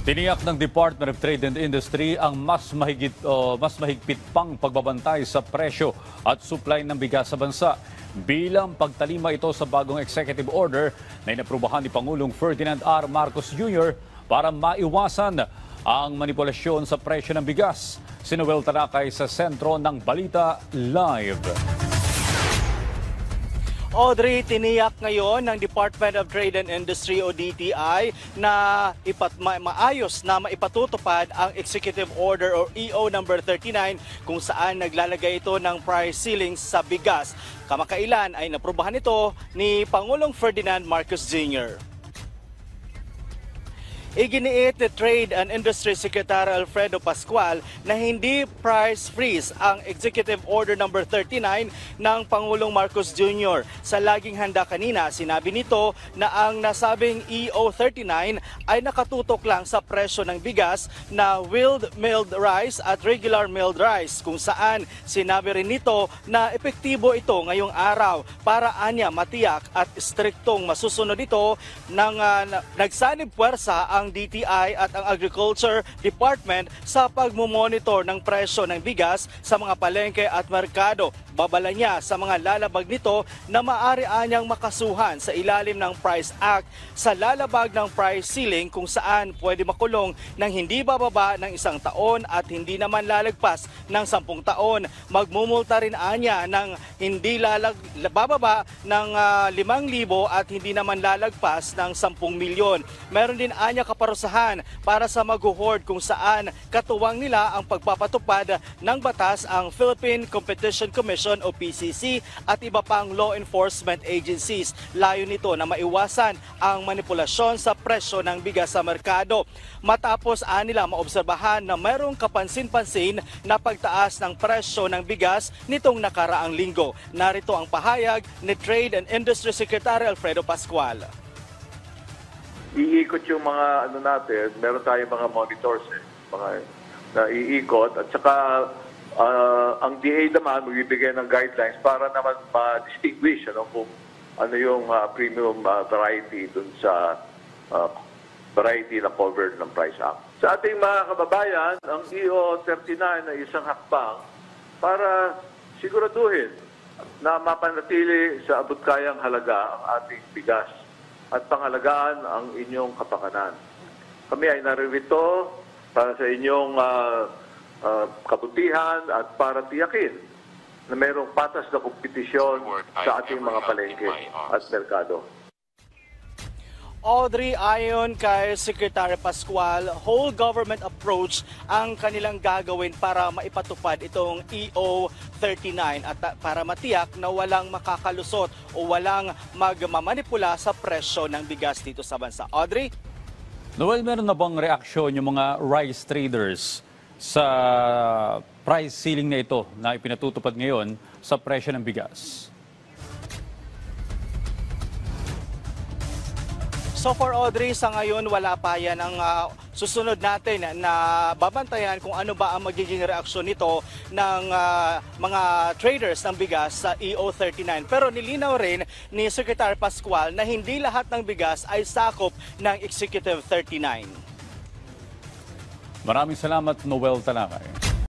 Tiniyak ng Department of Trade and Industry ang mas mahigpit pang pagbabantay sa presyo at supply ng bigas sa bansa bilang pagtalima ito sa bagong executive order na inaprubahan ni Pangulong Ferdinand R. Marcos Jr. para maiwasan ang manipulasyon sa presyo ng bigas. Si Noel Talakay sa sentro ng Balita Live. Audrey, tiniyak ngayon ng Department of Trade and Industry o DTI na maayos na maipatutupad ang Executive Order o EO number 39 kung saan naglalagay ito ng price ceiling sa bigas. Kamakailan ay naprubahan ito ni Pangulong Ferdinand Marcos Jr. Iginiit ni Trade and Industry Secretary Alfredo Pascual na hindi price freeze ang Executive Order number 39 ng Pangulong Marcos Jr. Sa laging handa kanina, sinabi nito na ang nasabing EO 39 ay nakatutok lang sa presyo ng bigas na milled rice at regular milled rice, kung saan sinabi rin nito na epektibo ito ngayong araw para anya matiyak at striktong masusunod ito ng nagsanib puwersa ang DTI at ang Agriculture Department sa pagmumonitor ng presyo ng bigas sa mga palengke at merkado. Babala niya sa mga lalabag nito na maaari anyang makasuhan sa ilalim ng Price Act sa lalabag ng price ceiling kung saan pwede makulong ng hindi bababa ng 1 taon at hindi naman lalagpas ng 10 taon. Magmumulta rin anya ng hindi bababa ng 5,000 at hindi naman lalagpas ng 10 milyon. Meron din anya kaparusahan para sa maghuhord kung saan katuwang nila ang pagpapatupad ng batas ang Philippine Competition Commission o PCC at iba pang law enforcement agencies. Layo nito na maiwasan ang manipulasyon sa presyo ng bigas sa merkado. Matapos nila maobserbahan na mayroong kapansin-pansin na pagtaas ng presyo ng bigas nitong nakaraang linggo. Narito ang pahayag ni Trade and Industry Secretary Alfredo Pascual. Iikot yung mga natin, meron tayong mga monitors mga naiikot at saka ang DA naman magbibigay ng guidelines para naman ma-distinguish kung ano yung premium variety dun sa variety na covered ng Price Act. Sa ating mga kababayan, ang EO 39 ay isang hakbang para siguraduhin na mapanatili sa abot-kayang halaga ang ating bigas at pangalagaan ang inyong kapakanan. Kami ay naririto para sa inyong kabutihan at para tiyakin na mayroong patas na kompetisyon sa ating mga palengke at merkado. Audrey, ayon kay Secretary Pascual, whole government approach ang kanilang gagawin para maipatupad itong EO 39 at para matiyak na walang makakalusot o walang magmamanipula sa presyo ng bigas dito sa bansa. Audrey? Noel, meron na bang reaksyon yung mga rice traders sa price ceiling na ito na ipinatutupad ngayon sa presyo ng bigas? So for Audrey, sa ngayon wala pa yan. Ang susunod natin na babantayan kung ano ba ang magiging reaksyon nito ng mga traders ng bigas sa EO 39. Pero nilinaw rin ni Secretary Pascual na hindi lahat ng bigas ay sakop ng Executive 39. Maraming salamat, Noel Talakay.